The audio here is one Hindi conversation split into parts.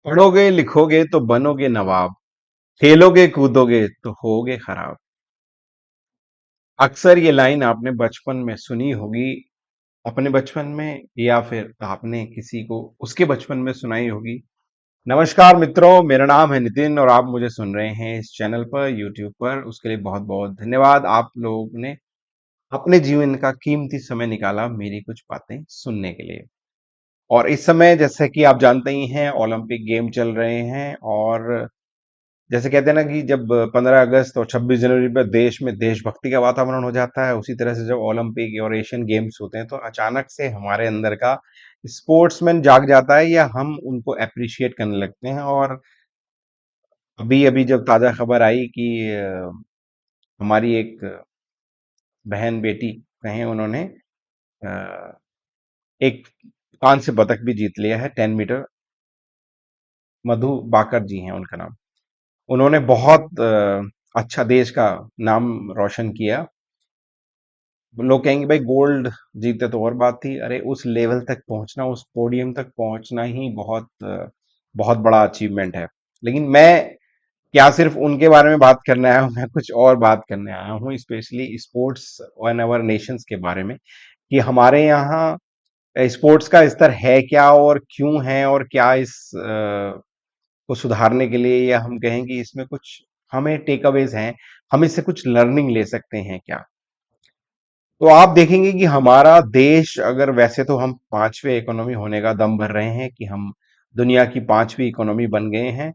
पढ़ोगे लिखोगे तो बनोगे नवाब। खेलोगे कूदोगे तो होगे खराब। अक्सर ये लाइन आपने बचपन में सुनी होगी, अपने बचपन में या फिर आपने किसी को उसके बचपन में सुनाई होगी। नमस्कार मित्रों, मेरा नाम है नितिन और आप मुझे सुन रहे हैं इस चैनल पर, यूट्यूब पर। उसके लिए बहुत बहुत धन्यवाद। आप लोगों ने अपने जीवन का कीमती समय निकाला मेरी कुछ बातें सुनने के लिए। और इस समय जैसे कि आप जानते ही हैं, ओलंपिक गेम चल रहे हैं। और जैसे कहते हैं ना कि जब 15 अगस्त और 26 जनवरी पर देश में देशभक्ति का वातावरण हो जाता है, उसी तरह से जब ओलंपिक और एशियन गेम्स होते हैं तो अचानक से हमारे अंदर का स्पोर्ट्समैन जाग जाता है या हम उनको अप्रिशिएट करने लगते हैं। और अभी अभी जब ताजा खबर आई कि हमारी एक बहन बेटी कहें, उन्होंने अ, एक कांस्य पदक भी जीत लिया है, 10 मीटर। मधु बाकर जी हैं उनका नाम। उन्होंने बहुत अच्छा देश का नाम रोशन किया। लोग कहेंगे भाई गोल्ड जीते तो और बात थी, अरे उस लेवल तक पहुंचना, उस पोडियम तक पहुंचना ही बहुत बहुत बड़ा अचीवमेंट है। लेकिन मैं क्या सिर्फ उनके बारे में बात करने आया हूँ, मैं कुछ और बात करने आया हूँ, specially sports one hour Nations के बारे में, कि हमारे यहाँ स्पोर्ट्स का स्तर है क्या और क्यों है, और क्या इस को सुधारने के लिए, या हम कहें कि इसमें कुछ हमें टेक अवेज हैं, हम इससे कुछ लर्निंग ले सकते हैं क्या। तो आप देखेंगे कि हमारा देश, अगर वैसे तो हम पांचवे इकोनॉमी होने का दम भर रहे हैं कि हम दुनिया की पांचवी इकोनॉमी बन गए हैं,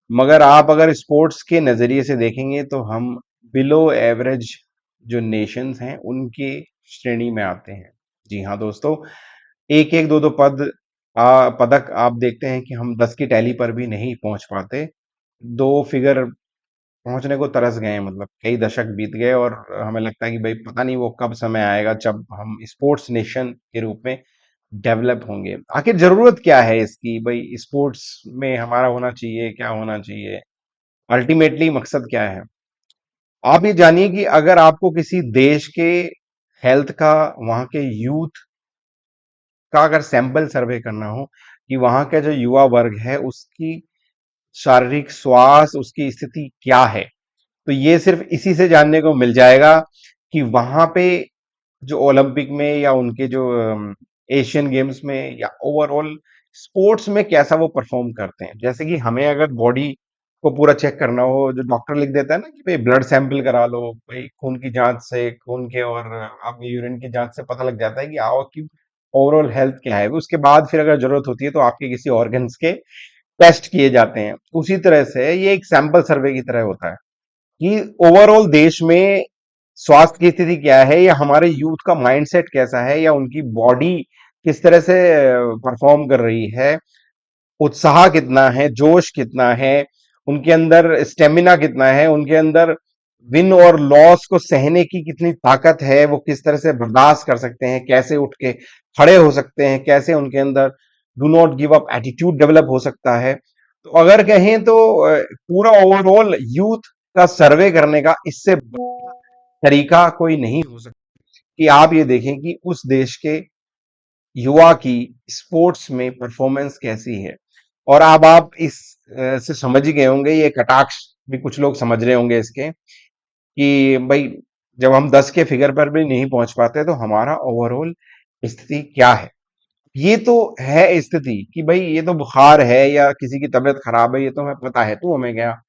मगर आप अगर स्पोर्ट्स के नजरिए से देखेंगे तो हम बिलो एवरेज जो नेशंस हैं उनकी श्रेणी में आते हैं। जी हाँ दोस्तों, एक एक दो दो पदक आप देखते हैं कि हम 10 की टैली पर भी नहीं पहुंच पाते। दो फिगर पहुंचने को तरस गए हैं, मतलब कई दशक बीत गए और हमें लगता है कि भाई पता नहीं वो कब समय आएगा जब हम स्पोर्ट्स नेशन के रूप में डेवलप होंगे। आखिर जरूरत क्या है इसकी, भाई स्पोर्ट्स में हमारा होना चाहिए, क्या होना चाहिए, अल्टीमेटली मकसद क्या है। आप ये जानिए कि अगर आपको किसी देश के हेल्थ का, वहां के यूथ का अगर सैंपल सर्वे करना हो कि वहां का जो युवा वर्ग है उसकी शारीरिक स्वास्थ्य, उसकी स्थिति क्या है, तो ये सिर्फ इसी से जानने को मिल जाएगा कि वहां पे जो ओलंपिक में या उनके जो एशियन गेम्स में या ओवरऑल स्पोर्ट्स में कैसा वो परफॉर्म करते हैं। जैसे कि हमें अगर बॉडी को पूरा चेक करना हो, जो डॉक्टर लिख देता है ना कि भाई ब्लड सैंपल करा लो, भाई खून की जांच से, खून के और आपके यूरिन की जांच से पता लग जाता है कि आपकी ओवरऑल हेल्थ क्या है। उसके बाद फिर अगर जरूरत होती है तो आपके किसी ऑर्गन्स के टेस्ट किए जाते हैं। उसी तरह से ये एक सैंपल सर्वे की तरह होता है कि ओवरऑल देश में स्वास्थ्य की स्थिति क्या है, या हमारे यूथ का माइंडसेट कैसा है, या उनकी बॉडी किस तरह से परफॉर्म कर रही है, उत्साह कितना है, जोश कितना है, उनके अंदर स्टेमिना कितना है, उनके अंदर विन और लॉस को सहने की कितनी ताकत है, वो किस तरह से बर्दाश्त कर सकते हैं, कैसे उठ के खड़े हो सकते हैं, कैसे उनके अंदर do not give up attitude develop हो सकता है। तो अगर कहें तो पूरा ओवरऑल यूथ का सर्वे करने का इससे तरीका कोई नहीं हो सकता कि आप ये देखें कि उस देश के युवा की स्पोर्ट्स में परफॉर्मेंस कैसी है। और अब आप इस से समझ ही गए होंगे, ये कटाक्ष भी कुछ लोग समझ रहे होंगे इसके, कि भाई जब हम 10 के फिगर पर भी नहीं पहुंच पाते तो हमारा ओवरऑल स्थिति क्या है। ये तो है स्थिति कि भाई ये तो बुखार है या किसी की तबीयत खराब है, ये तो हमें पता है, तुम हमें क्या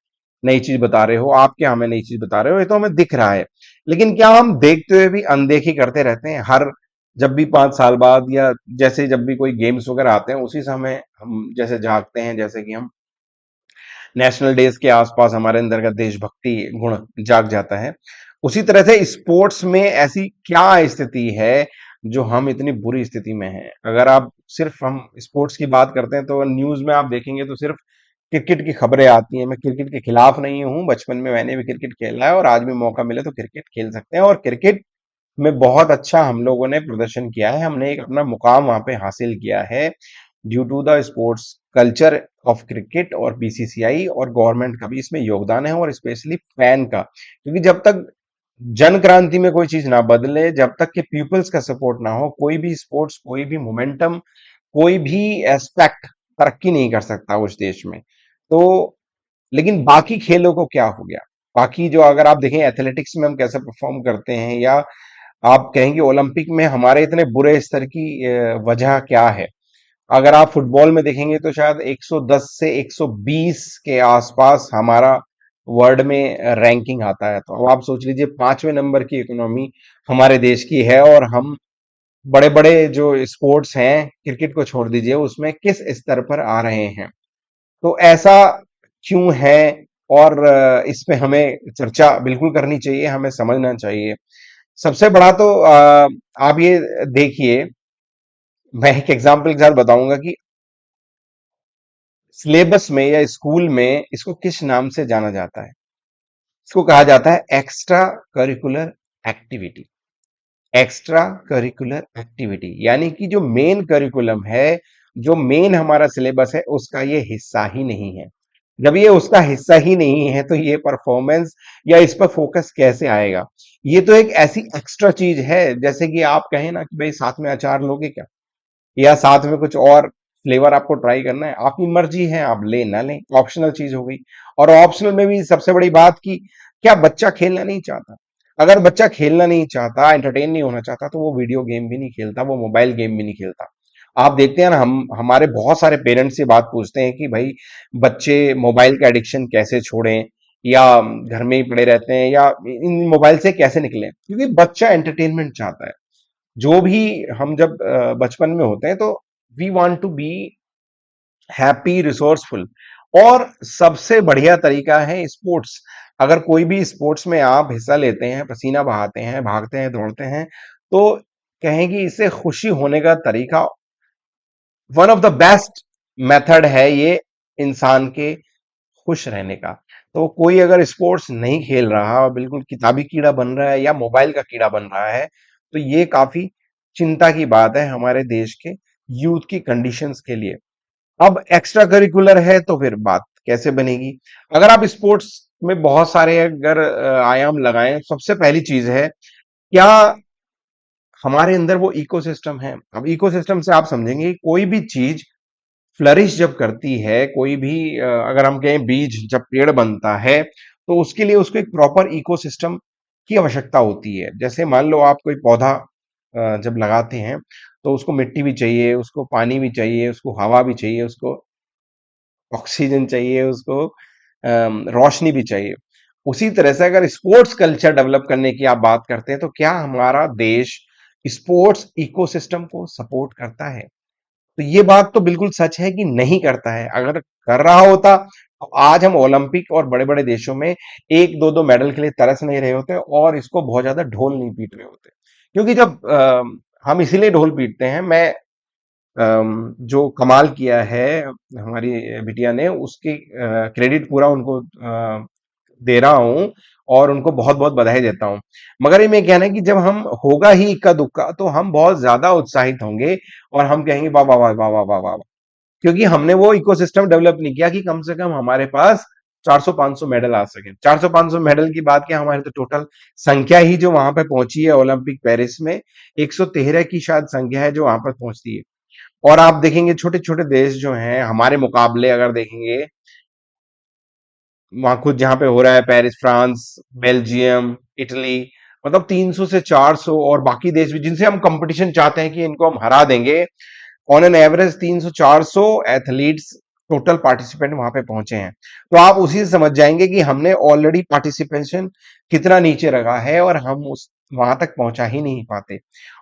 नई चीज बता रहे हो, आप क्या हमें नई चीज बता रहे हो, ये तो हमें दिख रहा है। लेकिन क्या हम देखते हुए भी अनदेखी करते रहते हैं? हर जब भी 5 साल बाद, या जैसे जब भी कोई गेम्स वगैरह आते हैं उसी समय हम जैसे जागते हैं, जैसे कि हम नेशनल डेज के आसपास हमारे अंदर का देशभक्ति गुण जाग जाता है, उसी तरह से स्पोर्ट्स में ऐसी क्या स्थिति है जो हम इतनी बुरी स्थिति में हैं। अगर आप सिर्फ हम स्पोर्ट्स की बात करते हैं तो न्यूज में आप देखेंगे तो सिर्फ क्रिकेट की खबरें आती हैं। मैं क्रिकेट के खिलाफ नहीं हूं, बचपन में मैंने भी क्रिकेट खेला है और आज भी मौका मिले तो क्रिकेट खेल सकते हैं। और क्रिकेट में बहुत अच्छा हम लोगों ने प्रदर्शन किया है, हमने एक अपना मुकाम वहां पे हासिल किया है due to the sports culture of cricket. और बीसीसीआई और गवर्नमेंट का भी इसमें योगदान है, और स्पेशली फैन का, क्योंकि जब तक जन क्रांति में कोई चीज ना बदले, जब तक कि पीपल्स का सपोर्ट ना हो, कोई भी स्पोर्ट्स, कोई भी मोमेंटम, कोई भी एस्पेक्ट तरक्की नहीं कर सकता उस देश में। तो लेकिन बाकी खेलों को क्या हो गया? बाकी जो अगर आप देखें एथलेटिक्स में हम कैसे परफॉर्म करते हैं, या आप कहेंगे ओलंपिक में हमारे इतने बुरे स्तर की वजह क्या है? अगर आप फुटबॉल में देखेंगे तो शायद 110 से 120 के आसपास हमारा वर्ल्ड में रैंकिंग आता है। तो अब आप सोच लीजिए 5वें नंबर की इकोनॉमी हमारे देश की है, और हम बड़े बड़े जो स्पोर्ट्स हैं, क्रिकेट को छोड़ दीजिए, उसमें किस स्तर पर आ रहे हैं। तो ऐसा क्यों है? और इस पे हमें चर्चा बिल्कुल करनी चाहिए, हमें समझना चाहिए। सबसे बड़ा तो आप ये देखिए, मैं एक एग्जांपल के साथ बताऊंगा कि सिलेबस में या स्कूल में इसको किस नाम से जाना जाता है। इसको कहा जाता है extra curricular activity. Extra curricular activity यानी कि जो मेन करिकुलम है, जो मेन हमारा सिलेबस है, उसका ये हिस्सा ही नहीं है। जब ये उसका हिस्सा ही नहीं है तो ये परफॉर्मेंस या इस पर फोकस कैसे आएगा? ये तो एक ऐसी एक्स्ट्रा चीज है, जैसे कि आप कहें ना कि भाई साथ में अचार लोगे क्या, या साथ में कुछ और फ्लेवर आपको ट्राई करना है, आपकी मर्जी है, आप ले ना लें, ऑप्शनल चीज हो गई। और ऑप्शनल में भी सबसे बड़ी बात की, क्या बच्चा खेलना नहीं चाहता? अगर बच्चा खेलना नहीं चाहता, एंटरटेन नहीं होना चाहता, तो वो वीडियो गेम भी नहीं खेलता, वो मोबाइल गेम भी नहीं खेलता। आप देखते हैं ना, हम हमारे बहुत सारे पेरेंट्स से बात पूछते हैं कि भाई बच्चे मोबाइल का एडिक्शन कैसे छोड़ें, या घर में ही पड़े रहते हैं, या इन मोबाइल से कैसे निकलें, क्योंकि बच्चा एंटरटेनमेंट चाहता है। जो भी हम जब बचपन में होते हैं तो we want to be happy, resourceful. और सबसे बढ़िया तरीका है स्पोर्ट्स। अगर कोई भी स्पोर्ट्स में आप हिस्सा लेते हैं, पसीना बहाते हैं, भागते हैं, दौड़ते हैं, तो कहें कि इससे खुशी होने का तरीका, one of the best method है ये इंसान के खुश रहने का। तो कोई अगर स्पोर्ट्स नहीं खेल रहा और बिल्कुल किताबी कीड़ा बन रहा है या मोबाइल का कीड़ा बन रहा है, तो ये काफी चिंता की बात है हमारे देश के यूथ की कंडीशंस के लिए। अब एक्स्ट्रा करिकुलर है तो फिर बात कैसे बनेगी? अगर आप स्पोर्ट्स में बहुत सारे अगर आयाम लगाएं, सबसे पहली चीज है, क्या हमारे अंदर वो इकोसिस्टम है? अब इकोसिस्टम से आप समझेंगे कि कोई भी चीज फ्लरिश जब करती है, कोई भी अगर हम कहें बीज जब पेड़ बनता है, तो उसके लिए उसको एक प्रॉपर इकोसिस्टम की आवश्यकता होती है। जैसे मान लो आप कोई पौधा जब लगाते हैं, तो उसको मिट्टी भी चाहिए, उसको पानी भी चाहिए, उसको हवा भी चाहिए, उसको ऑक्सीजन चाहिए, उसको रोशनी भी चाहिए। उसी तरह से अगर स्पोर्ट्स कल्चर डेवलप करने की आप बात करते हैं, तो क्या हमारा देश स्पोर्ट्स इकोसिस्टम को सपोर्ट करता है? तो ये बात तो बिल्कुल सच है कि नहीं करता है। अगर कर रहा होता तो आज हम ओलंपिक और बड़े-बड़े देशों में 1-2-2 मेडल के लिए तरस नहीं रहे होते, और इसको बहुत ज्यादा ढोल नहीं पीट रहे होते। क्योंकि जब हम इसीलिए ढोल पीटते हैं, मैं जो कमाल किया है हमारी बिटिया ने, उसकी क्रेडिट पूरा उनको दे रहा हूं, और उनको बहुत बहुत बधाई देता हूं। मगर ये मैं कहना है कि जब हम होगा ही इक्का दुक्का, तो हम बहुत ज्यादा उत्साहित होंगे, और हम कहेंगे वाह वाह वाह वाह वाह वाह वाह, क्योंकि हमने वो इकोसिस्टम डेवलप नहीं किया कि कम से कम हमारे पास 400-500 मेडल आ सके। 400-500 मेडल की बात क्या, हमारी तो टोटल संख्या ही जो वहां पे पहुंची है ओलंपिक पेरिस में, 113 की शायद संख्या है जो वहां पर पहुंचती है। और आप देखेंगे छोटे छोटे देश जो हैं हमारे मुकाबले, अगर देखेंगे वहां खुद जहां पे हो रहा है, पेरिस, फ्रांस, बेल्जियम, इटली, मतलब 300 से 400, और बाकी देश भी जिनसे हम कंपटीशन चाहते हैं कि इनको हम हरा देंगे, on an average 300-400 athletes total participant वहां पे पहुंचे हैं। तो आप उसी से समझ जाएंगे कि हमने ऑलरेडी पार्टिसिपेशन कितना नीचे रखा है, और हम उस वहां तक पहुंचा ही नहीं पाते।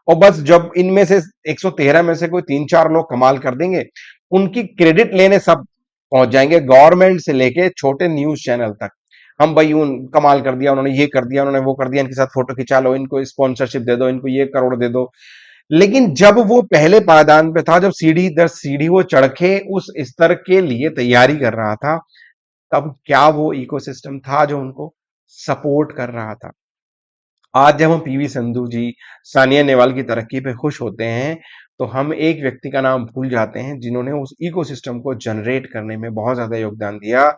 और बस जब इनमें से 113 में से कोई 3-4 लोग कमाल कर देंगे, उनकी क्रेडिट लेने सब पहुंच जाएंगे, गवर्नमेंट से लेके छोटे न्यूज चैनल तक। हम भाई उन कमाल कर दिया, उन्होंने ये कर दिया, उन्होंने वो कर दिया, इनके साथ फोटो खिंचा लो, इनको स्पॉन्सरशिप दे दो, इनको ये करोड़ दे दो। लेकिन जब वो पहले पायदान पे था, जब सीढ़ी दर सीढ़ी वो चढ़ के उस स्तर के लिए तैयारी कर रहा था, तब क्या वो इकोसिस्टम था जो उनको सपोर्ट कर रहा था? आज जब हम पीवी संधू जी, सानिया नेहवाल की तरक्की पे खुश होते हैं, तो हम एक व्यक्ति का नाम भूल जाते हैं जिन्होंने उस इकोसिस्टम को जनरेट करने में बहुत ज्यादा योगदान दिया।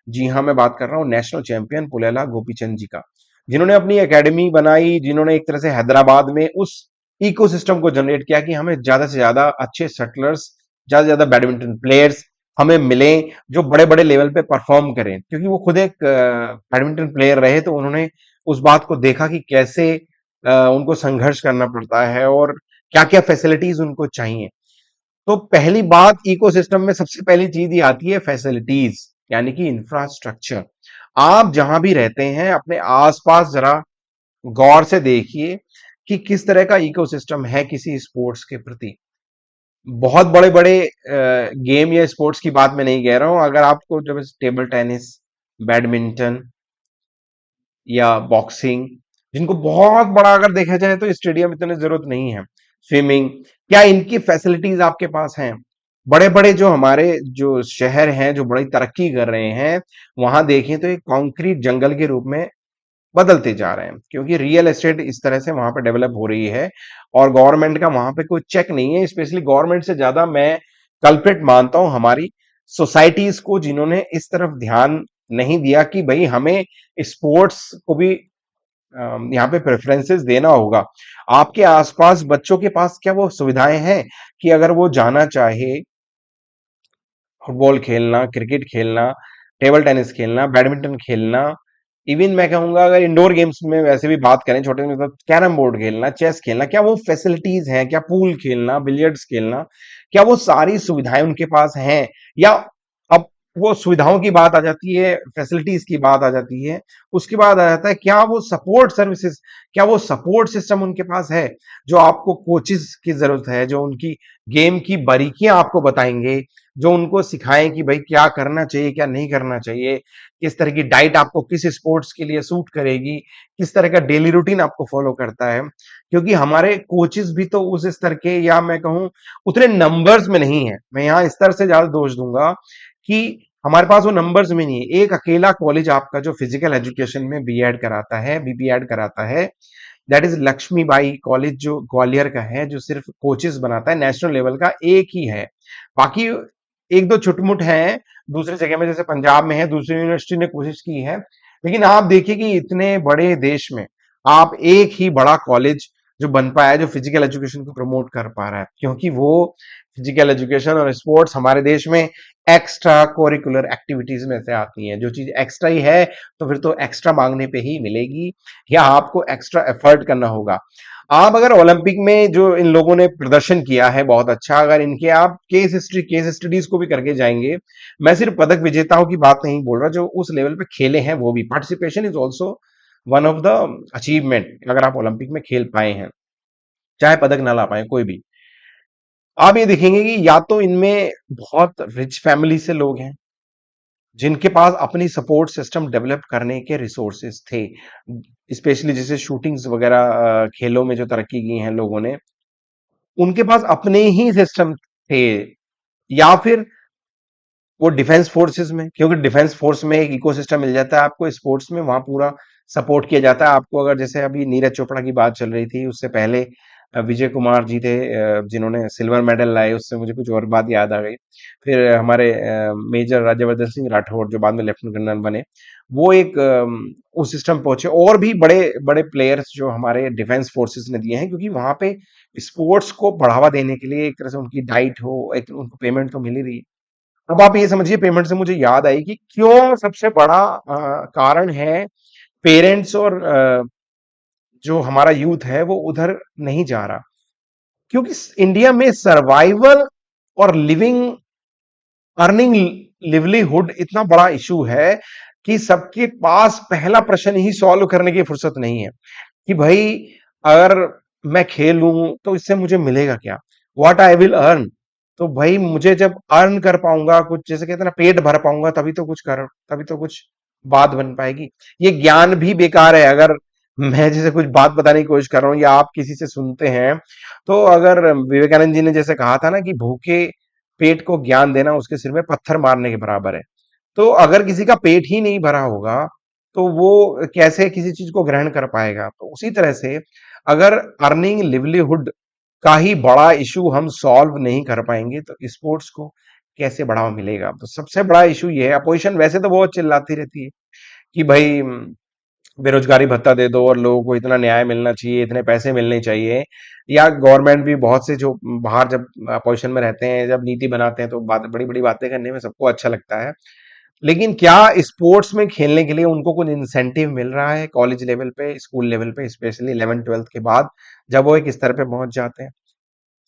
जी हाँ, मैं बात कर रहा हूँ नेशनल चैंपियन पुलेला गोपीचंद जी का, जिन्होंने अपनी एकेडमी बनाई, जिन्होंने एक तरह से हैदराबाद में उस इकोसिस्टम को जनरेट किया कि हमें ज्यादा से ज्यादा अच्छे शटलर्स, ज्यादा से ज्यादा बैडमिंटन प्लेयर्स हमें मिले जो बड़े-बड़े लेवल पे परफॉर्म करें, क्योंकि वो खुद एक बैडमिंटन प्लेयर रहे, तो उन्होंने उस बात को देखा कि कैसे उनको संघर्ष करना पड़ता है और क्या-क्या फैसिलिटीज उनको चाहिए। तो पहली बात इकोसिस्टम में सबसे पहली चीज ये आती है फैसिलिटीज, यानी कि इंफ्रास्ट्रक्चर। आप जहां भी रहते हैं अपने आसपास जरा गौर से देखिए कि किस तरह का इकोसिस्टम है किसी स्पोर्ट्स के प्रति। बहुत बड़े बड़े गेम या स्पोर्ट्स की बात मैं नहीं कह रहा हूं, अगर आपको जब टेबल टेनिस, बैडमिंटन या बॉक्सिंग, जिनको बहुत बड़ा अगर देखा जाए तो स्टेडियम इतने जरूरत नहीं है, स्विमिंग, क्या इनकी फैसिलिटीज आपके पास हैं? बड़े बड़े जो हमारे जो शहर हैं जो बड़ी तरक्की कर रहे हैं, वहां देखें तो एक कॉन्क्रीट जंगल के रूप में बदलते जा रहे हैं, क्योंकि रियल एस्टेट इस तरह से वहां पे डेवलप हो रही है और गवर्नमेंट का वहां पे कोई चेक नहीं है। स्पेशली गवर्नमेंट से ज्यादा मैं कल्प्रिट मानता हूं हमारी सोसाइटीज को, जिन्होंने इस तरफ ध्यान नहीं दिया कि भाई हमें स्पोर्ट्स को भी यहाँ पे प्रेफरेंसेस देना होगा। आपके आसपास बच्चों के पास क्या वो सुविधाएं हैं कि अगर वो जाना चाहे फुटबॉल खेलना, क्रिकेट खेलना, टेबल टेनिस खेलना, बैडमिंटन खेलना, इवन मैं कहूंगा अगर इंडोर गेम्स में वैसे भी बात करें, छोटे में, तो कैरम बोर्ड खेलना, चेस खेलना, क्या वो फैसिलिटीज हैं? क्या पूल खेलना, बिलियर्ड्स खेलना, क्या वो सारी सुविधाएं उनके पास हैं? या अब वो सुविधाओं की बात आ जाती है, फैसिलिटीज की बात आ जाती है, उसके बाद आ जाता है क्या वो सपोर्ट सर्विसेज, क्या वो सपोर्ट सिस्टम उनके पास है? जो आपको कोचिज की जरूरत है, जो उनकी गेम की बारीकियां आपको बताएंगे, जो उनको सिखाएं कि भाई क्या करना चाहिए, क्या नहीं करना चाहिए, किस तरह की डाइट आपको किस स्पोर्ट्स के लिए सूट करेगी, किस तरह का डेली रूटीन आपको फॉलो करता है। क्योंकि हमारे कोचेस भी तो उस स्तर के, या मैं कहूं उतने नंबर्स में नहीं है, मैं यहाँ स्तर से ज्यादा दोष दूंगा कि हमारे पास वो नंबर्स में नहीं है। एक अकेला कॉलेज आपका जो फिजिकल एजुकेशन में बीएड कराता है, बीपीएड कराता है, दैट इज लक्ष्मीबाई कॉलेज, जो ग्वालियर का है, जो सिर्फ कोचेस बनाता है, नेशनल लेवल का एक ही है। बाकी एक दो छुटमुट हैं दूसरी जगह में, जैसे पंजाब में है, दूसरी यूनिवर्सिटी ने कोशिश की है, लेकिन आप देखिए कि इतने बड़े देश में आप एक ही बड़ा कॉलेज जो बन पाया, जो फिजिकल एजुकेशन को प्रमोट कर पा रहा है, क्योंकि वो फिजिकल एजुकेशन और स्पोर्ट्स हमारे देश में एक्स्ट्रा कोरिकुलर एक्टिविटीज में से आती हैं। जो चीज एक्स्ट्रा ही है तो फिर तो एक्स्ट्रा मांगने पे ही मिलेगी, या आपको एक्स्ट्रा एफर्ट करना होगा। आप अगर ओलंपिक में जो इन लोगों ने प्रदर्शन किया है बहुत अच्छा, अगर इनके आप केस स्टडीज को भी करके जाएंगे, मैं सिर्फ पदक विजेताओं की बात नहीं बोल रहा, जो उस लेवल पे खेले हैं वो भी, participation is also one of the achievement. अगर आप ओलंपिक में खेल पाए हैं, चाहे पदक ना ला पाए कोई भी, आप ये देखेंगे कि या तो इनमें बहुत रिच फैमिली से लोग हैं, जिनके पास अपनी सपोर्ट सिस्टम डेवलप करने के रिसोर्सेस थे, स्पेशली जैसे शूटिंग्स वगैरह, खेलों में जो तरक्की की हैं लोगों ने, उनके पास अपने ही सिस्टम थे। या फिर वो डिफेंस फोर्सेस में, क्योंकि डिफेंस फोर्स में एक इकोसिस्टम मिल जाता है आपको, स्पोर्ट्स में वहां पूरा सपोर्ट किया जाता है आपको। अगर जैसे अभी नीरज चोपड़ा की बात चल रही थी, उससे पहले विजय कुमार जी थे, जिन्होंने सिल्वर मेडल लाए, उससे मुझे कुछ और बात याद आ गई। फिर हमारे मेजर राज्यवर्धन सिंह राठौड़, जो बाद में लेफ्टिनेंट कर्नल बने, वो एक उस सिस्टम पहुंचे। और भी बड़े बड़े प्लेयर्स जो हमारे डिफेंस फोर्सेस ने दिए हैं, क्योंकि वहां पे स्पोर्ट्स को बढ़ावा देने के लिए एक तरह से उनकी डाइट हो, एक उनको पेमेंट तो मिल ही रही है। अब आप ये समझिए, पेमेंट से मुझे याद आई कि क्यों सबसे बड़ा कारण है पेरेंट्स और जो हमारा यूथ है वो उधर नहीं जा रहा, क्योंकि इंडिया में सर्वाइवल और लिविंग, अर्निंग लिवलीहुड इतना बड़ा इशू है कि सबके पास पहला प्रश्न ही सॉल्व करने की फुर्सत नहीं है कि भाई अगर मैं खेलूं तो इससे मुझे मिलेगा क्या, व्हाट आई विल अर्न। तो भाई मुझे जब अर्न कर पाऊंगा कुछ, जैसे कहते हैं ना, पेट भर पाऊंगा, तभी तो कुछ बात बन पाएगी। ये ज्ञान भी बेकार है अगर मैं जैसे कुछ बात बताने की कोशिश कर रहा हूं या आप किसी से सुनते हैं, तो अगर विवेकानंद जी ने जैसे कहा था ना कि भूखे पेट को ज्ञान देना उसके सिर में पत्थर मारने के बराबर है, तो अगर किसी का पेट ही नहीं भरा होगा तो वो कैसे किसी चीज को ग्रहण कर पाएगा? तो उसी तरह से अगर अर्निंग लिवलीहुड का ही बड़ा इशू हम सॉल्व नहीं कर पाएंगे तो स्पोर्ट्स को कैसे बढ़ावा मिलेगा? तो सबसे बड़ा इशू ये है। अपोजिशन वैसे तो बहुत चिल्लाती रहती है कि भाई बेरोजगारी भत्ता दे दो और लोगों को इतना न्याय मिलना चाहिए, इतने पैसे मिलने चाहिए, या गवर्नमेंट भी बहुत से जो बाहर जब अपोजिशन में रहते हैं, जब नीति बनाते हैं तो बात बड़ी बड़ी बातें करने में सबको अच्छा लगता है। लेकिन क्या स्पोर्ट्स में खेलने के लिए उनको कुछ इंसेंटिव मिल रहा है कॉलेज लेवल पे, स्कूल लेवल पे, स्पेशली 11th 12th के बाद जब वो एक स्तर पे पहुंच जाते हैं?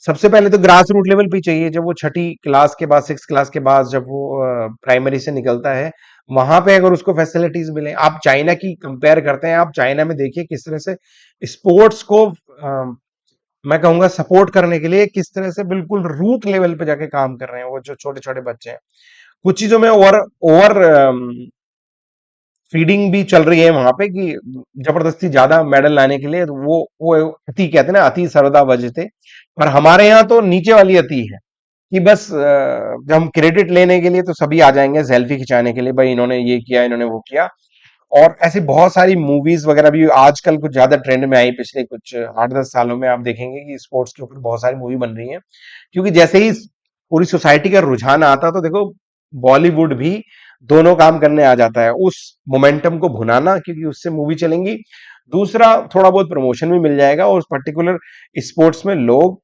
सबसे पहले तो ग्रास रूट लेवल पे ही चाहिए। जब वो छठी क्लास के बाद, सिक्स क्लास के बाद, जब वो प्राइमरी से निकलता है, वहां पे अगर उसको फैसिलिटीज मिले। आप चाइना की कंपेयर करते हैं, आप चाइना में देखिए किस तरह से स्पोर्ट्स को मैं कहूंगा सपोर्ट करने के लिए किस तरह से बिल्कुल रूट लेवल पे जाके काम कर रहे हैं वो जो छोटे छोटे बच्चे हैं। कुछ चीजों में ओवर ओवर फीडिंग भी चल रही है वहां पे कि जबरदस्ती ज्यादा मेडल लाने के लिए, तो वो अति कहते हैं ना, अति सर्वदा वजते। पर हमारे यहाँ तो नीचे वाली अति है कि बस जब हम क्रेडिट लेने के लिए तो सभी आ जाएंगे सेल्फी खिंचाने के लिए, भाई इन्होंने ये किया, इन्होंने वो किया। और ऐसी बहुत सारी मूवीज वगैरह भी आजकल कुछ ज्यादा ट्रेंड में आई, पिछले कुछ 8 10 सालों में आप देखेंगे कि स्पोर्ट्स के ऊपर बहुत सारी मूवी बन रही है। क्योंकि जैसे ही पूरी सोसाइटी का रुझान आता तो देखो बॉलीवुड भी दोनों काम करने आ जाता है, उस मोमेंटम को भुनाना, क्योंकि उससे मूवी चलेंगी। दूसरा, थोड़ा बहुत प्रमोशन भी मिल जाएगा और उस पर्टिकुलर स्पोर्ट्स में लोग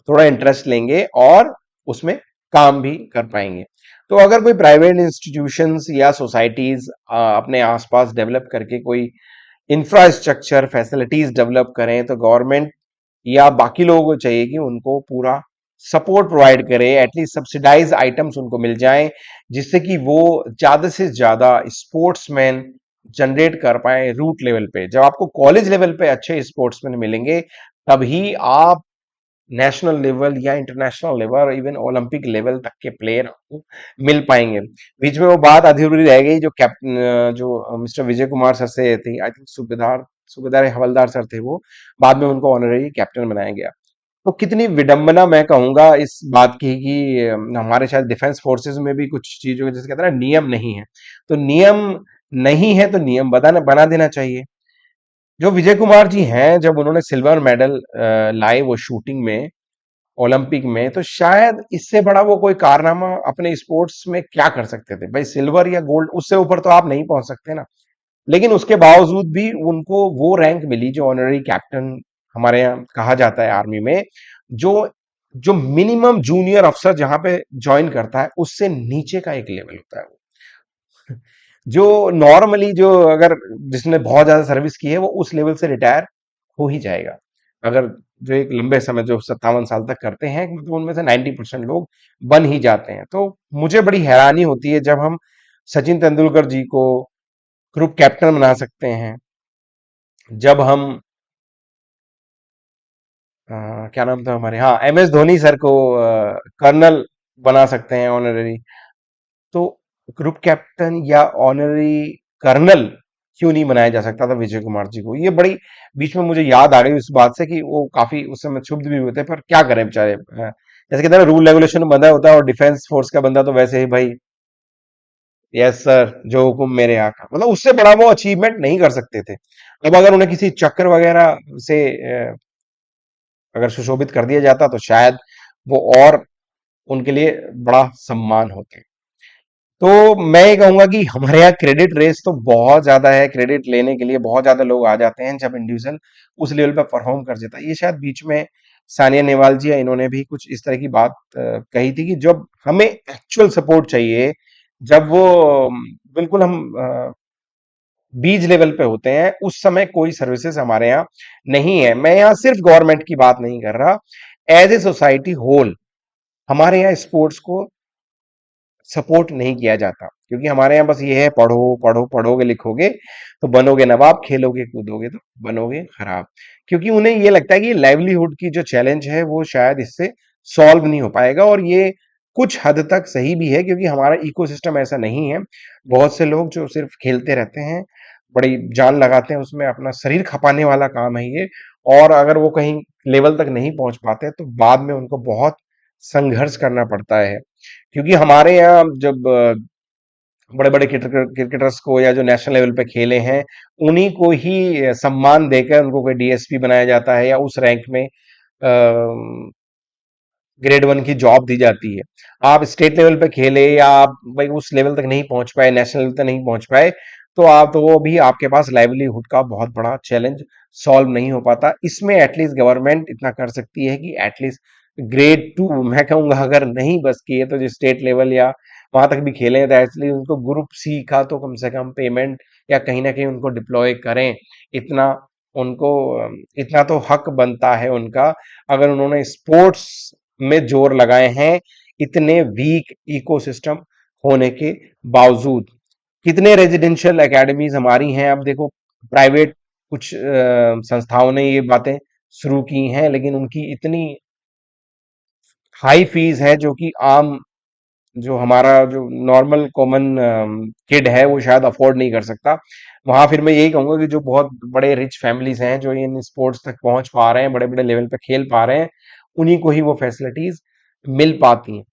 थोड़ा इंटरेस्ट लेंगे और उसमें काम भी कर पाएंगे। तो अगर कोई प्राइवेट इंस्टीट्यूशंस या सोसाइटीज अपने आसपास डेवलप करके कोई इंफ्रास्ट्रक्चर फैसिलिटीज डेवलप करें, तो गवर्नमेंट या बाकी लोगों को चाहिए कि उनको पूरा सपोर्ट प्रोवाइड करे, एटलीस्ट सब्सिडाइज आइटम्स उनको मिल जाएं, जिससे कि वो ज्यादा से ज्यादा स्पोर्ट्समैन जनरेट कर पाए रूट लेवल पे। जब आपको कॉलेज लेवल पे अच्छे स्पोर्ट्समैन मिलेंगे, तभी आप नेशनल लेवल या international level, even Olympic level तक के प्लेयर आपको मिल पाएंगे। बीच में वो बात अधूरी रह गई जो कैप्टन, जो मिस्टर विजय कुमार सर से थी, आई थिंक सूबेदार सूबेदार हवलदार सर थे वो, बाद में उनको ऑनरेरी कैप्टन बनाया गया। तो कितनी विडंबना मैं कहूंगा इस बात की कि हमारे शायद डिफेंस फोर्सेस में भी कुछ चीजों जैसे कहते हैं ना, नियम नहीं है। तो नियम नहीं है तो नियम बना देना चाहिए। जो विजय कुमार जी हैं, जब उन्होंने सिल्वर मेडल लाए वो शूटिंग में ओलंपिक में, तो शायद इससे बड़ा वो कोई कारनामा अपने स्पोर्ट्स में क्या कर सकते थे? भाई सिल्वर या गोल्ड, उससे ऊपर तो आप नहीं पहुंच सकते ना। लेकिन उसके बावजूद भी उनको वो रैंक मिली जो ऑनररी कैप्टन हमारे यहाँ कहा जाता है आर्मी में। जो जो मिनिमम जूनियर अफसर जहां पे ज्वाइन करता है, उससे नीचे का एक लेवल होता है वो। जो नॉर्मली, जो अगर जिसने बहुत ज्यादा सर्विस की है, वो उस लेवल से रिटायर हो ही जाएगा। अगर जो एक लंबे समय जो 57 साल तक करते हैं, तो उनमें से 90% लोग बन ही जाते हैं। तो मुझे बड़ी हैरानी होती है जब हम सचिन तेंदुलकर जी को ग्रुप कैप्टन बना सकते हैं, जब हम क्या नाम था हमारे, हाँ, एम एस धोनी सर को कर्नल बना सकते हैं ऑनररी। तो ग्रुप कैप्टन या ऑनररी कर्नल क्यों नहीं बनाया जा सकता था विजय कुमार जी को? ये बड़ी बीच में मुझे याद आ गई उस बात से कि वो काफी उस समय क्षुब्ध भी हुए थे, पर क्या करें बेचारे। जैसे कहते हैं ना, रूल रेगुलेशन बंधा होता है, और डिफेंस फोर्स का बंदा तो वैसे ही भाई, यस सर, जो हुकुम मेरे आका, मतलब उससे बड़ा वो अचीवमेंट नहीं कर सकते थे। अब अगर उन्हें किसी चक्र वगैरह से अगर सुशोभित कर दिया जाता, तो शायद वो और उनके लिए बड़ा सम्मान होता। तो मैं ये कहूंगा कि हमारे यहाँ क्रेडिट रेस तो बहुत ज्यादा है, क्रेडिट लेने के लिए बहुत ज्यादा लोग आ जाते हैं जब इंडिविजुअल उस लेवल पर परफॉर्म कर जाता है। ये शायद बीच में सानिया नेहवाल जी या इन्होंने भी कुछ इस तरह की बात कही थी कि जब हमें एक्चुअल सपोर्ट चाहिए, जब वो बिल्कुल हम बीज लेवल पे होते हैं, उस समय कोई सर्विसेज हमारे यहाँ नहीं है। मैं यहाँ सिर्फ गवर्नमेंट की बात नहीं कर रहा, एज ए सोसाइटी होल हमारे यहाँ स्पोर्ट्स को सपोर्ट नहीं किया जाता। क्योंकि हमारे यहाँ बस ये है, पढ़ो पढ़ो, पढ़ोगे लिखोगे तो बनोगे नवाब, खेलोगे कूदोगे तो बनोगे खराब। क्योंकि उन्हें ये लगता है कि लाइवलीहुड की जो चैलेंज है वो शायद इससे सॉल्व नहीं हो पाएगा। और ये कुछ हद तक सही भी है, क्योंकि हमारा इकोसिस्टम ऐसा नहीं है। बहुत से लोग जो सिर्फ खेलते रहते हैं, बड़ी जान लगाते हैं उसमें, अपना शरीर खपाने वाला काम है ये। और अगर वो कहीं लेवल तक नहीं पहुंच पाते, तो बाद में उनको बहुत संघर्ष करना पड़ता है। क्योंकि हमारे यहाँ जब बड़े बड़े क्रिकेटर्स को, या जो नेशनल लेवल पे खेले हैं, उन्हीं को ही सम्मान देकर उनको कोई डीएसपी बनाया जाता है, या उस रैंक में ग्रेड 1 की जॉब दी जाती है। आप स्टेट लेवल पे खेले, या आप भाई उस लेवल तक नहीं पहुंच पाए, नेशनल लेवल तक नहीं पहुंच पाए, तो वो भी आपके पास लाइवलीहुड का बहुत बड़ा चैलेंज सॉल्व नहीं हो पाता। इसमें एटलीस्ट गवर्नमेंट इतना कर सकती है कि एटलीस्ट ग्रेड 2, मैं कहूंगा अगर नहीं बस किए तो जो स्टेट लेवल या वहां तक भी खेले तो एटलीस्ट उनको ग्रुप C का तो कम से कम पेमेंट या कहीं ना कहीं उनको डिप्लॉय करें। इतना उनको इतना तो हक बनता है उनका। अगर उन्होंने स्पोर्ट्स में जोर लगाए हैं इतने वीक इकोसिस्टम होने के बावजूद। कितने रेजिडेंशियल एकेडमीज हमारी हैं, अब देखो प्राइवेट कुछ संस्थाओं ने ये बातें शुरू की हैं, लेकिन उनकी इतनी हाई फीस है जो कि आम जो हमारा जो नॉर्मल कॉमन किड है वो शायद अफोर्ड नहीं कर सकता। वहां फिर मैं यही कहूंगा कि जो बहुत बड़े रिच फैमिलीज हैं जो इन स्पोर्ट्स तक पहुंच पा रहे हैं, बड़े बड़े लेवल पे खेल पा रहे हैं, उन्हीं को ही वो फैसिलिटीज मिल पाती हैं।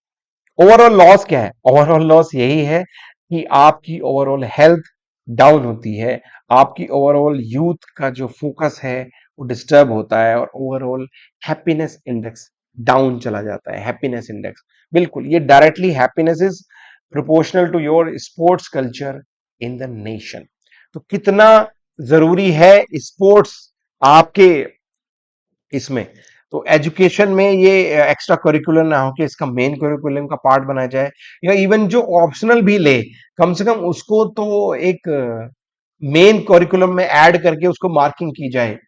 ओवरऑल लॉस क्या है? ओवरऑल लॉस यही है कि आपकी ओवरऑल हेल्थ डाउन होती है, आपकी ओवरऑल यूथ का जो फोकस है वो डिस्टर्ब होता है, और ओवरऑल हैप्पीनेस इंडेक्स डाउन चला जाता है। हैप्पीनेस इंडेक्स, बिल्कुल, ये directly happiness is proportional to your sports culture in the nation. तो कितना जरूरी है स्पोर्ट्स आपके इसमें। तो एजुकेशन में ये एक्स्ट्रा करिकुलर ना हो कि इसका मेन करिकुलम का पार्ट बनाया जाए, या इवन जो ऑप्शनल भी ले कम से कम उसको तो एक मेन करिकुलम में ऐड करके उसको मार्किंग की जाए।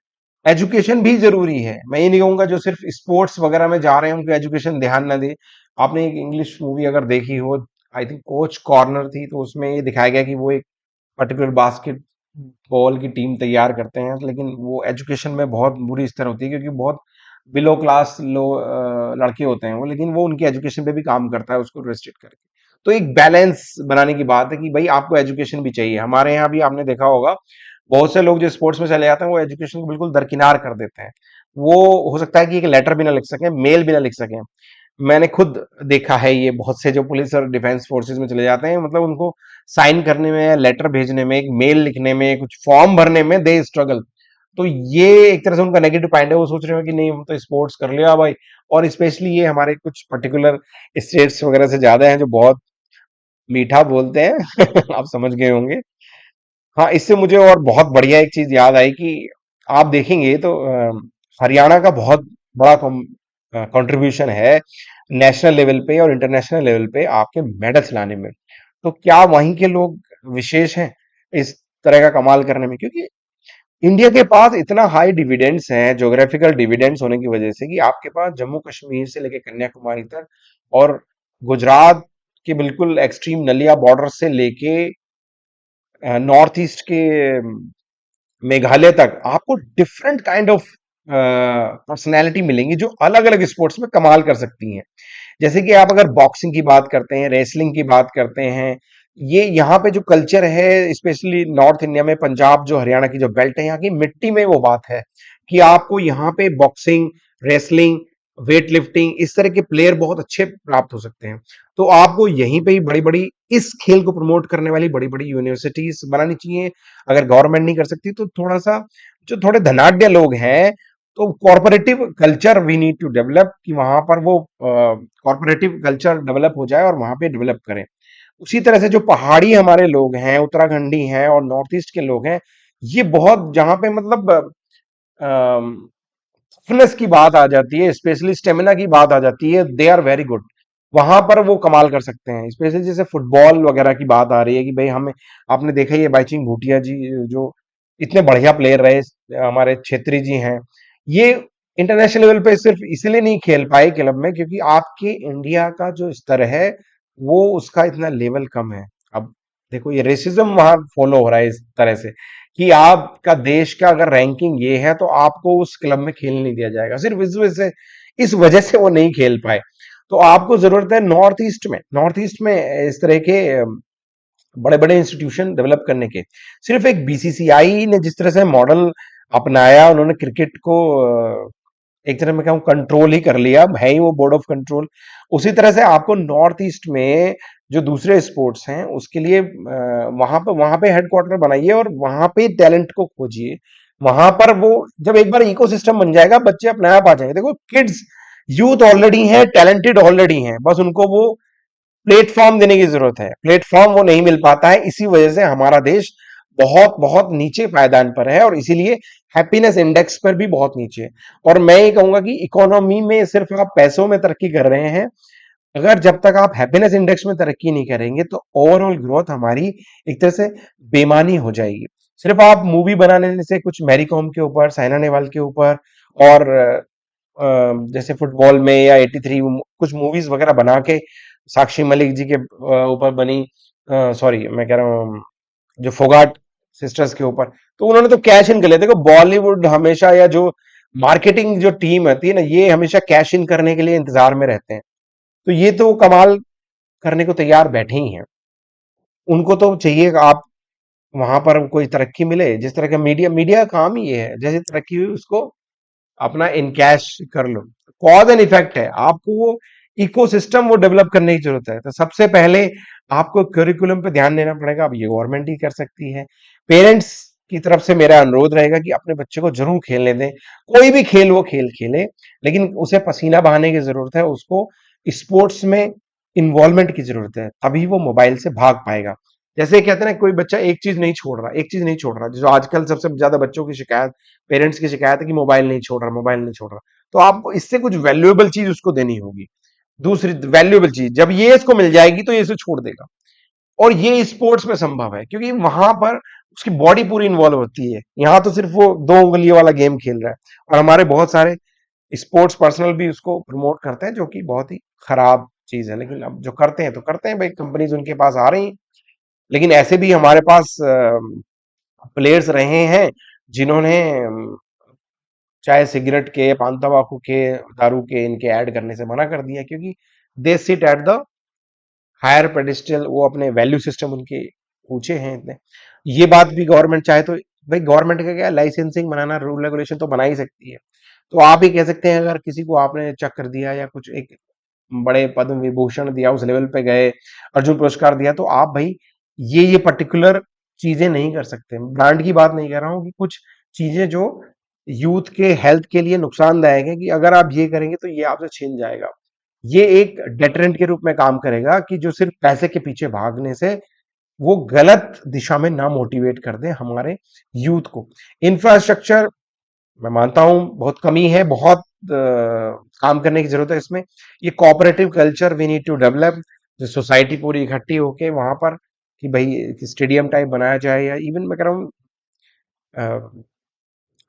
एजुकेशन भी जरूरी है, मैं ये नहीं कहूंगा जो सिर्फ स्पोर्ट्स वगैरह में जा रहे हैं उनको एजुकेशन ध्यान ना दे। आपने एक इंग्लिश मूवी अगर देखी हो, आई थिंक कोच कॉर्नर थी, तो उसमें ये दिखाया गया कि वो एक पर्टिकुलर बास्केट बॉल की टीम तैयार करते हैं, लेकिन वो एजुकेशन में बहुत बुरी स्तर होती है क्योंकि बहुत बिलो क्लास लड़के होते हैं वो, लेकिन वो उनकी एजुकेशन पे भी काम करता है उसको रेस्ट्रिक्ट करके। तो एक बैलेंस बनाने की बात है कि भाई आपको एजुकेशन भी चाहिए। हमारे यहाँ भी आपने देखा होगा बहुत से लोग जो स्पोर्ट्स में चले जाते हैं वो एजुकेशन को बिल्कुल दरकिनार कर देते हैं। वो हो सकता है कि एक लेटर भी ना लिख सकें, मेल भी ना लिख सकें। मैंने खुद देखा है ये, बहुत से जो पुलिस और डिफेंस फोर्सेस में चले जाते हैं, मतलब उनको साइन करने में, लेटर भेजने में, एक मेल लिखने में, कुछ फॉर्म भरने में दे स्ट्रगल। तो ये एक तरह से उनका नेगेटिव पॉइंट है, वो सोच रहे हो कि नहीं हम तो स्पोर्ट्स कर लिया भाई। और स्पेशली ये हमारे कुछ पर्टिकुलर स्टेट्स वगैरह से ज्यादा हैं जो बहुत मीठा बोलते हैं आप समझ गए होंगे। हाँ, इससे मुझे और बहुत बढ़िया एक चीज याद आई कि आप देखेंगे तो हरियाणा का बहुत बड़ा कंट्रीब्यूशन है नेशनल लेवल पे और इंटरनेशनल लेवल पे आपके मेडल्स लाने में। तो क्या वहीं के लोग विशेष हैं इस तरह का कमाल करने में? क्योंकि इंडिया के पास इतना हाई डिविडेंड्स हैं, ज्योग्राफिकल डिविडेंड्स होने की वजह से, कि आपके पास जम्मू कश्मीर से लेकर कन्याकुमारी तक और गुजरात के बिल्कुल एक्सट्रीम नलिया बॉर्डर से लेके नॉर्थ ईस्ट के मेघालय तक आपको डिफरेंट काइंड ऑफ पर्सनैलिटी मिलेंगी जो अलग अलग स्पोर्ट्स में कमाल कर सकती हैं। जैसे कि आप अगर बॉक्सिंग की बात करते हैं, रेसलिंग की बात करते हैं, ये यहाँ पे जो कल्चर है स्पेशली नॉर्थ इंडिया में, पंजाब जो हरियाणा की जो बेल्ट है यहाँ की मिट्टी में वो बात है कि आपको यहाँ पे बॉक्सिंग, रेसलिंग, वेट लिफ्टिंग इस तरह के प्लेयर बहुत अच्छे प्राप्त हो सकते हैं। तो आपको यहीं पे ही बड़ी बड़ी इस खेल को प्रमोट करने वाली बड़ी बड़ी यूनिवर्सिटीज बनानी चाहिए। अगर गवर्नमेंट नहीं कर सकती तो थोड़ा सा जो थोड़े धनाढ्य लोग हैं, तो corporative culture we need to develop, कि वहां पर वो कॉर्पोरेटिव कल्चर डेवलप हो जाए और वहां पे डेवलप करें। उसी तरह से जो पहाड़ी हमारे लोग हैं, उत्तराखंडी हैं और नॉर्थ ईस्ट के लोग हैं, ये बहुत जहां पे मतलब फिटनेस की बात आ जाती है, स्पेशली स्टेमिना की बात आ जाती है, दे आर वेरी गुड। वहां पर वो कमाल कर सकते हैं। स्पेशली जैसे फुटबॉल वगैरह की बात आ रही है कि भाई हमें, आपने देखा ही है बाईचिंग भूटिया जी जो इतने बढ़िया प्लेयर रहे, हमारे छेत्री जी हैं, ये इंटरनेशनल लेवल पे सिर्फ इसलिए नहीं खेल पाए क्लब में क्योंकि आपके इंडिया का जो स्तर है वो उसका इतना लेवल कम है। अब देखो ये रेसिज्म वहां फॉलो हो रहा है इस तरह से कि आपका देश का अगर रैंकिंग ये है तो आपको उस क्लब में खेलने नहीं दिया जाएगा, सिर्फ इस वजह से वो नहीं खेल पाए। तो आपको जरूरत है नॉर्थ ईस्ट में इस तरह के बड़े बड़े इंस्टीट्यूशन डेवलप करने के। सिर्फ एक बीसीसीआई ने जिस तरह से मॉडल अपनाया, उन्होंने क्रिकेट को एक तरह मैं कहूँ कंट्रोल ही कर लिया, है ही वो बोर्ड ऑफ कंट्रोल। उसी तरह से आपको नॉर्थ ईस्ट में जो दूसरे स्पोर्ट्स हैं उसके लिए वहां पे हेडक्वार्टर बनाइए और वहां पे टैलेंट को खोजिए। वहां पर वो जब एक बार इकोसिस्टम बन जाएगा, बच्चे अपने आप आ जाएंगे। देखो किड्स, यूथ ऑलरेडी हैं, टैलेंटेड ऑलरेडी हैं, बस उनको वो प्लेटफॉर्म देने की जरूरत है। प्लेटफॉर्म वो नहीं मिल पाता है, इसी वजह से हमारा देश बहुत बहुत नीचे पायदान पर है, और इसीलिए हैप्पीनेस इंडेक्स पर भी बहुत नीचे है। और मैं ये कहूंगा कि इकोनॉमी में सिर्फ आप पैसों में तरक्की कर रहे हैं, अगर जब तक आप हैप्पीनेस इंडेक्स में तरक्की नहीं करेंगे तो ओवरऑल ग्रोथ हमारी एक तरह से बेमानी हो जाएगी। सिर्फ आप मूवी बनाने से, कुछ मैरी कॉम के ऊपर, साइना नेहवाल के ऊपर, और जैसे फुटबॉल में या 83 कुछ मूवीज वगैरह बना के, साक्षी मलिक जी के ऊपर बनी, सॉरी मैं कह रहा हूँ जो फोगाट सिस्टर्स के ऊपर, तो उन्होंने तो कैश इन कर लिया। देखो बॉलीवुड हमेशा, या जो मार्केटिंग जो टीम होती है ना, ये हमेशा कैश इन करने के लिए इंतजार में रहते हैं। तो ये तो कमाल करने को तैयार बैठे ही हैं। उनको तो चाहिए कि आप वहां पर कोई तरक्की मिले। जिस तरह का मीडिया मीडिया का काम ही ये है, जैसे तरक्की हुई उसको अपना इनकैश कर लो। कॉज एंड इफेक्ट है, आपको वो इकोसिस्टम वो डेवलप करने की जरूरत है। तो सबसे पहले आपको करिकुलम पे ध्यान देना पड़ेगा। अब ये गवर्नमेंट ही कर सकती है। पेरेंट्स की तरफ से मेरा अनुरोध रहेगा कि अपने बच्चे को जरूर खेलने दें, कोई भी खेल वो खेल खेले, लेकिन उसे पसीना बहाने की जरूरत है, उसको स्पोर्ट्स में इन्वॉल्वमेंट की जरूरत है, तभी वो मोबाइल से भाग पाएगा। जैसे कहते हैं ना, कोई बच्चा एक चीज नहीं छोड़ रहा, एक चीज नहीं छोड़ रहा, जो आजकल सबसे ज्यादा बच्चों की शिकायत, पेरेंट्स की शिकायत है कि मोबाइल नहीं छोड़ रहा, मोबाइल नहीं छोड़ रहा। तो आपको इससे कुछ वैल्यूएबल चीज उसको देनी होगी। दूसरी वैल्यूएबल चीज जब ये इसको मिल जाएगी तो ये इसे छोड़ देगा। और ये स्पोर्ट्स में संभव है, क्योंकि वहां पर उसकी बॉडी पूरी इन्वॉल्व होती है। यहाँ तो सिर्फ वो दो उंगलियों वाला गेम खेल रहा है। और हमारे बहुत सारे स्पोर्ट्स पर्सनल भी उसको प्रमोट करते हैं, जो कि बहुत ही खराब चीज है। लेकिन अब जो करते हैं तो करते हैं भाई, कंपनीज उनके पास आ रही हैं। लेकिन ऐसे भी हमारे पास प्लेयर्स रहे हैं जिन्होंने चाहे सिगरेट के, पान तंबाकू के, दारू के, इनके ऐड करने से मना कर दिया, क्योंकि they sit at the higher pedestal, वो अपने वैल्यू सिस्टम उनके ऊंचे हैं इतने। ये बात भी गवर्नमेंट चाहे तो, भाई गवर्नमेंट का क्या, लाइसेंसिंग बनाना, रूल रेगुलेशन तो बना ही सकती है। तो आप ही कह सकते हैं, अगर किसी को आपने चक्कर दिया या कुछ एक बड़े पद्म विभूषण दिया, उस लेवल पे गए, अर्जुन पुरस्कार दिया, तो आप भाई ये पर्टिकुलर चीजें नहीं कर सकते। ब्रांड की बात नहीं कर रहा हूँ, कि कुछ चीजें जो यूथ के हेल्थ के लिए नुकसानदायक है, कि अगर आप ये करेंगे तो ये आपसे छिन जाएगा। ये एक डेटरेंट के रूप में काम करेगा, कि जो सिर्फ पैसे के पीछे भागने से वो गलत दिशा में ना मोटिवेट कर दे हमारे यूथ को। इंफ्रास्ट्रक्चर मैं मानता हूं बहुत कमी है, बहुत काम करने की जरूरत है इसमें। ये cooperative culture we need to develop, जो सोसाइटी पूरी इकट्ठी होके वहां पर, कि भाई स्टेडियम टाइप बनाया जाए, या इवन मैं कह रहा हूँ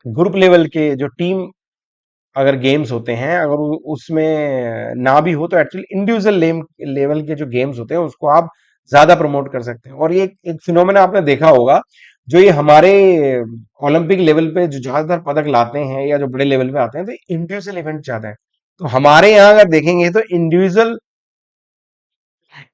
ग्रुप लेवल के जो टीम अगर गेम्स होते हैं, अगर उसमें ना भी हो तो एक्चुअली इंडिविजुअल लेवल के जो गेम्स होते हैं उसको आप ज्यादा प्रमोट कर सकते हैं। और ये एक फिनोमेना आपने देखा होगा, जो ये हमारे ओलंपिक लेवल पे जो ज्यादातर पदक लाते हैं या जो बड़े लेवल पे आते हैं, तो इंडिविजुअल इवेंट ज्यादा है। तो हमारे यहाँ अगर देखेंगे तो इंडिविजुअल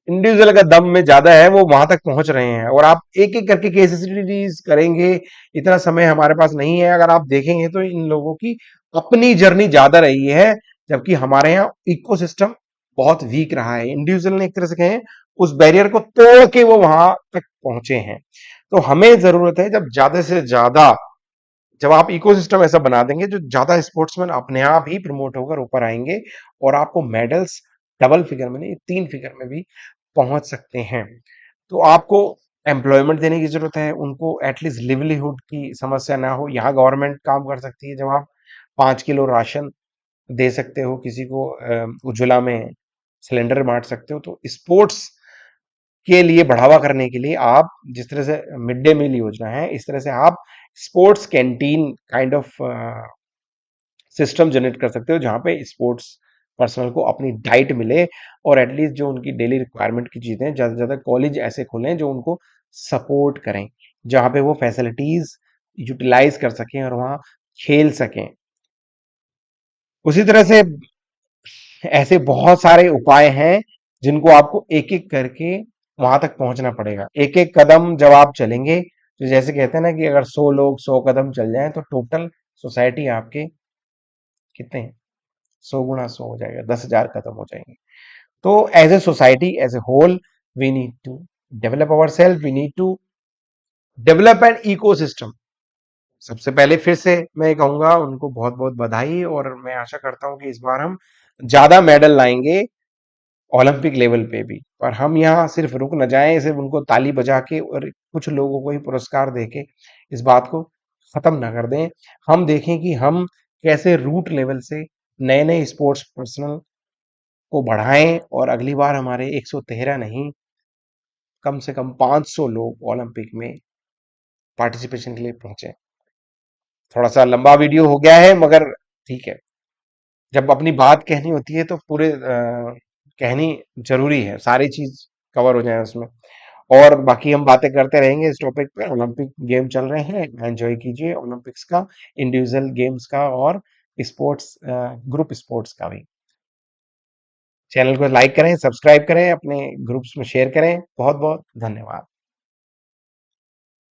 इंडिविजुअल का दम में ज्यादा है, वो वहां तक पहुंच रहे हैं। और आप एक एक करके केस स्टडीज करेंगे, इतना समय हमारे पास नहीं है। अगर आप देखेंगे तो इन लोगों की अपनी जर्नी ज्यादा रही है, जबकि हमारे यहाँ इकोसिस्टम बहुत वीक रहा है। इंडिविजुअल ने एक तरह से कहें उस बैरियर को तोड़ के वो वहां तक पहुंचे हैं। तो हमें जरूरत है, जब ज्यादा से ज्यादा, जब आप इकोसिस्टम ऐसा बना देंगे, जो ज्यादा स्पोर्ट्समैन अपने आप ही प्रमोट होकर ऊपर आएंगे, और आपको मेडल्स डबल फिगर में नहीं, 3 फिगर में भी पहुंच सकते हैं। तो आपको एम्प्लॉयमेंट देने की जरूरत है, उनको एटलीस्ट लिवलीहुड की समस्या ना हो। यहाँ गवर्नमेंट काम कर सकती है, जब आप 5 किलो राशन दे सकते हो किसी को, उज्ज्वला में सिलेंडर बांट सकते हो। तो स्पोर्ट्स के लिए बढ़ावा करने के लिए आप जिस तरह से मिड डे मील योजना है, इस तरह से आप sports canteen kind of system generate कर सकते हो, जहां पे स्पोर्ट्स पर्सनल को अपनी डाइट मिले, और एटलीस्ट जो उनकी डेली रिक्वायरमेंट की चीजें, ज्यादा से ज्यादा कॉलेज ऐसे खुलें जो उनको सपोर्ट करें, जहां पे वो फैसिलिटीज यूटिलाइज कर सकें और वहां खेल सकें। उसी तरह से ऐसे बहुत सारे उपाय हैं, जिनको आपको एक एक करके वहां तक पहुंचना पड़ेगा। एक एक कदम जब आप चलेंगे, तो जैसे कहते हैं ना, कि अगर 100 लोग 100 कदम चल जाएं, तो टोटल सोसाइटी आपके कितने, 100 गुणा 100 हो जाएगा, 10,000 कदम हो जाएंगे। तो as a society, as a whole, we need to develop our self, we need to develop an ecosystem. सबसे पहले फिर से मैं कहूंगा उनको बहुत बहुत बधाई, और मैं आशा करता हूं कि इस बार हम ज्यादा मेडल लाएंगे, ओलंपिक लेवल पे भी। और हम यहाँ सिर्फ रुक न जाएं, सिर्फ उनको ताली बजा के और कुछ लोगों को ही पुरस्कार देके इस बात को खत्म ना कर दें। हम देखें कि हम कैसे रूट लेवल से नए नए स्पोर्ट्स पर्सनल को बढ़ाएं और अगली बार हमारे 113 नहीं, कम से कम 500 लोग ओलंपिक में पार्टिसिपेशन के लिए पहुंचे। थोड़ा सा लंबा वीडियो हो गया है, मगर ठीक है, जब अपनी बात कहनी होती है तो पूरे कहनी जरूरी है, सारी चीज कवर हो जाए उसमें। और बाकी हम बातें करते रहेंगे इस टॉपिक पे। ओलंपिक गेम चल रहे हैं, एंजॉय कीजिए ओलंपिक्स का, इंडिविजुअल गेम्स का और स्पोर्ट्स, ग्रुप स्पोर्ट्स का भी। चैनल को लाइक करें, सब्सक्राइब करें, अपने ग्रुप्स में शेयर करें। बहुत बहुत धन्यवाद।